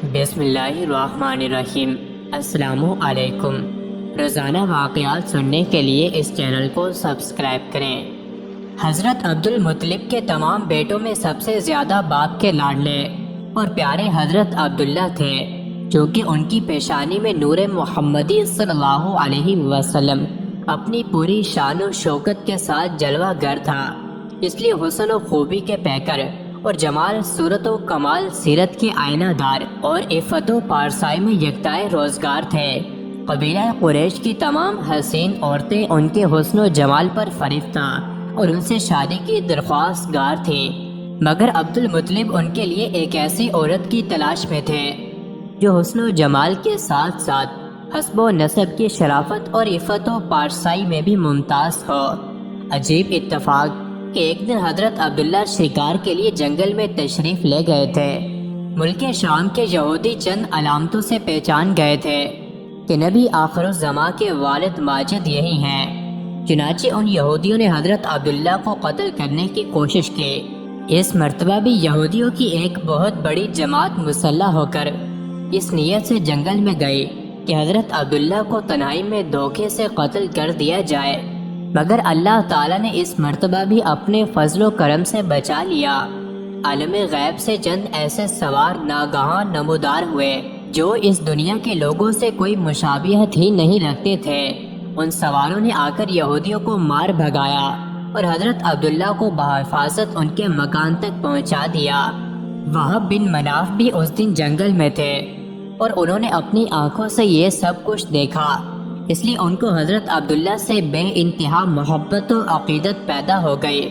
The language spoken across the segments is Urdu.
بسم اللہ الرحمن الرحیم۔ السلام علیکم۔ روزانہ واقعات سننے کے لیے اس چینل کو سبسکرائب کریں۔ حضرت عبد المطلب کے تمام بیٹوں میں سب سے زیادہ باپ کے لاڈلے اور پیارے حضرت عبداللہ تھے، چونکہ ان کی پیشانی میں نور محمدی صلی اللہ علیہ وسلم اپنی پوری شان و شوکت کے ساتھ جلوہ گر تھا، اس لیے حسن و خوبی کے پیکر اور جمال صورت و کمال سیرت کے آئینہ دار اور عفت و پارسائی میں یکتائے روزگار تھے۔ قبیلہ قریش کی تمام حسین عورتیں ان کے حسن و جمال پر فریفتہ اور ان سے شادی کی درخواست گار تھیں، مگر عبد المطلب ان کے لیے ایک ایسی عورت کی تلاش میں تھے جو حسن و جمال کے ساتھ ساتھ حسب و نسب کی شرافت اور عفت و پارسائی میں بھی ممتاز ہو۔ عجیب اتفاق کہ ایک دن حضرت عبداللہ شکار کے لیے جنگل میں تشریف لے گئے تھے۔ ملک شام کے یہودی چند علامتوں سے پہچان گئے تھے کہ نبی آخر الزماں کے والد ماجد یہی ہیں، چنانچہ ان یہودیوں نے حضرت عبداللہ کو قتل کرنے کی کوشش کی۔ اس مرتبہ بھی یہودیوں کی ایک بہت بڑی جماعت مسلح ہو کر اس نیت سے جنگل میں گئی کہ حضرت عبداللہ کو تنہائی میں دھوکے سے قتل کر دیا جائے، مگر اللہ تعالیٰ نے اس مرتبہ بھی اپنے فضل و کرم سے بچا لیا۔ عالم غیب سے چند ایسے سوار ناگہاں نمودار ہوئے جو اس دنیا کے لوگوں سے کوئی مشابہت ہی نہیں رکھتے تھے۔ ان سواروں نے آ کر یہودیوں کو مار بھگایا اور حضرت عبداللہ کو بحفاظت ان کے مکان تک پہنچا دیا۔ وہب بن مناف بھی اس دن جنگل میں تھے اور انہوں نے اپنی آنکھوں سے یہ سب کچھ دیکھا، اس لیے ان کو حضرت عبداللہ سے بے انتہا محبت و عقیدت پیدا ہو گئی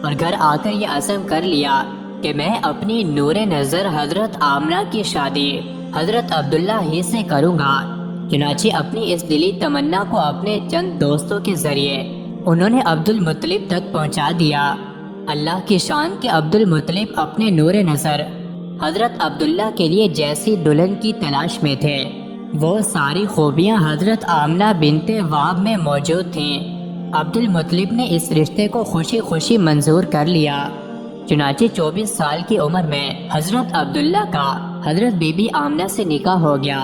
اور گھر آ کر یہ عزم کر لیا کہ میں اپنی نور نظر حضرت آمنہ کی شادی حضرت عبداللہ ہی سے کروں گا۔ چنانچہ اپنی اس دلی تمنا کو اپنے چند دوستوں کے ذریعے انہوں نے عبد المطلب تک پہنچا دیا۔ اللہ کی شان کے عبد المطلب اپنے نور نظر حضرت عبداللہ کے لیے جیسی دلہن کی تلاش میں تھے، وہ ساری خوبیاں حضرت آمنہ بنت وہب میں موجود تھیں۔ عبد المطلب نے اس رشتے کو خوشی خوشی منظور کر لیا۔ چنانچہ 24 سال کی عمر میں حضرت عبداللہ کا حضرت بی بی آمنہ سے نکاح ہو گیا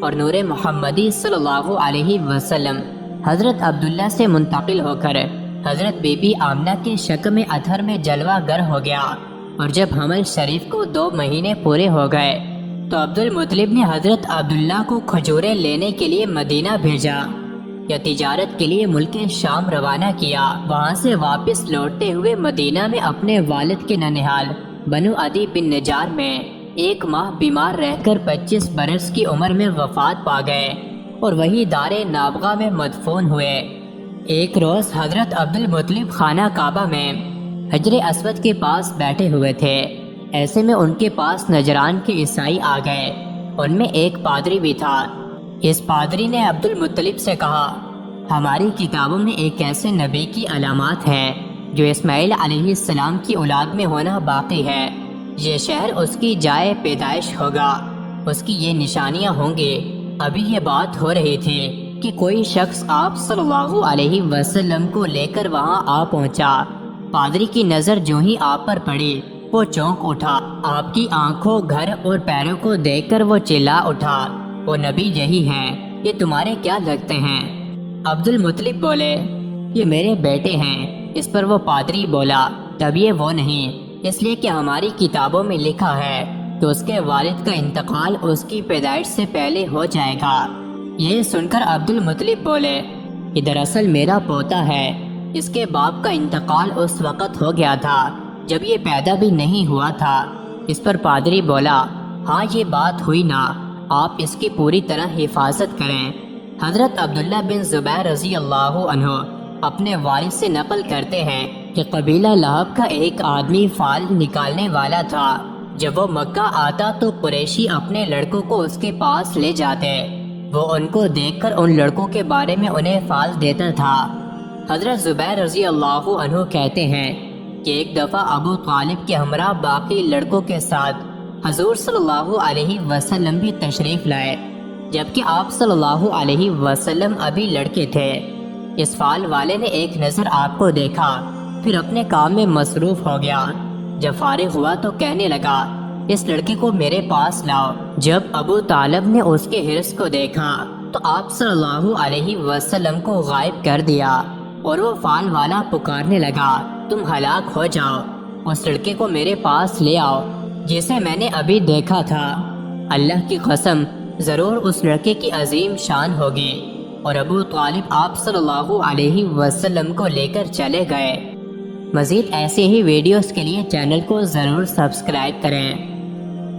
اور نور محمدی صلی اللہ علیہ وسلم حضرت عبداللہ سے منتقل ہو کر حضرت بی بی آمنہ کے شکم اطہر میں جلوہ گر ہو گیا، اور جب حمل شریف کو 2 مہینے پورے ہو گئے تو عبد المطلب نے حضرت عبداللہ کو کھجوریں لینے کے لیے مدینہ بھیجا یا تجارت کے لیے ملک شام روانہ کیا۔ وہاں سے واپس لوٹتے ہوئے مدینہ میں اپنے والد کے ننھیال بنو عدی بن نجار میں 1 ماہ بیمار رہ کر 25 برس کی عمر میں وفات پا گئے اور وہی دار نابغہ میں مدفون ہوئے۔ ایک روز حضرت عبد المطلب خانہ کعبہ میں حجر اسود کے پاس بیٹھے ہوئے تھے، ایسے میں ان کے پاس نجران کے عیسائی آ گئے۔ ان میں ایک پادری بھی تھا۔ اس پادری نے عبد المطلب سے کہا، ہماری کتابوں میں ایک ایسے نبی کی علامات ہیں جو اسماعیل علیہ السلام کی اولاد میں ہونا باقی ہے۔ یہ شہر اس کی جائے پیدائش ہوگا، اس کی یہ نشانیاں ہوں گی۔ ابھی یہ بات ہو رہی تھی کہ کوئی شخص آپ صلی اللہ علیہ وسلم کو لے کر وہاں آ پہنچا۔ پادری کی نظر جو ہی آپ پر پڑی وہ چونک اٹھا۔ آپ کی آنکھوں، گھر اور پیروں کو دیکھ کر وہ چلا اٹھا، وہ نبی یہی ہیں، یہ تمہارے کیا لگتے ہیں؟ عبد المطلب بولے، یہ میرے بیٹے ہیں۔ اس پر وہ پادری بولا، تب یہ وہ نہیں، اس لیے کہ ہماری کتابوں میں لکھا ہے کہ اس کے والد کا انتقال اس کی پیدائش سے پہلے ہو جائے گا۔ یہ سن کر عبد المطلب بولے، یہ دراصل میرا پوتا ہے، اس کے باپ کا انتقال اس وقت ہو گیا تھا جب یہ پیدا بھی نہیں ہوا تھا۔ اس پر پادری بولا، ہاں یہ بات ہوئی نا، آپ اس کی پوری طرح حفاظت کریں۔ حضرت عبداللہ بن زبیر رضی اللہ عنہ اپنے والد سے نقل کرتے ہیں کہ قبیلہ لہب کا ایک آدمی فال نکالنے والا تھا۔ جب وہ مکہ آتا تو قریشی اپنے لڑکوں کو اس کے پاس لے جاتے، وہ ان کو دیکھ کر ان لڑکوں کے بارے میں انہیں فال دیتا تھا۔ حضرت زبیر رضی اللہ عنہ کہتے ہیں کہ ایک دفعہ ابو طالب کے ہمراہ باقی لڑکوں کے ساتھ حضور صلی اللہ علیہ وسلم بھی تشریف لائے، جبکہ آپ صلی اللہ علیہ وسلم ابھی لڑکے تھے۔ اس فال والے نے ایک نظر آپ کو دیکھا، پھر اپنے کام میں مصروف ہو گیا۔ جب فارغ ہوا تو کہنے لگا، اس لڑکے کو میرے پاس لاؤ۔ جب ابو طالب نے اس کے حرص کو دیکھا تو آپ صلی اللہ علیہ وسلم کو غائب کر دیا اور وہ فال والا پکارنے لگا، تم ہلاک ہو جاؤ، اس لڑکے کو میرے پاس لے آؤ جسے میں نے ابھی دیکھا تھا۔ اللہ کی قسم ضرور اس لڑکے کی عظیم شان ہوگی۔ اور ابو طالب آپ صلی اللہ علیہ وسلم کو لے کر چلے گئے۔ مزید ایسی ہی ویڈیوز کے لیے چینل کو ضرور سبسکرائب کریں۔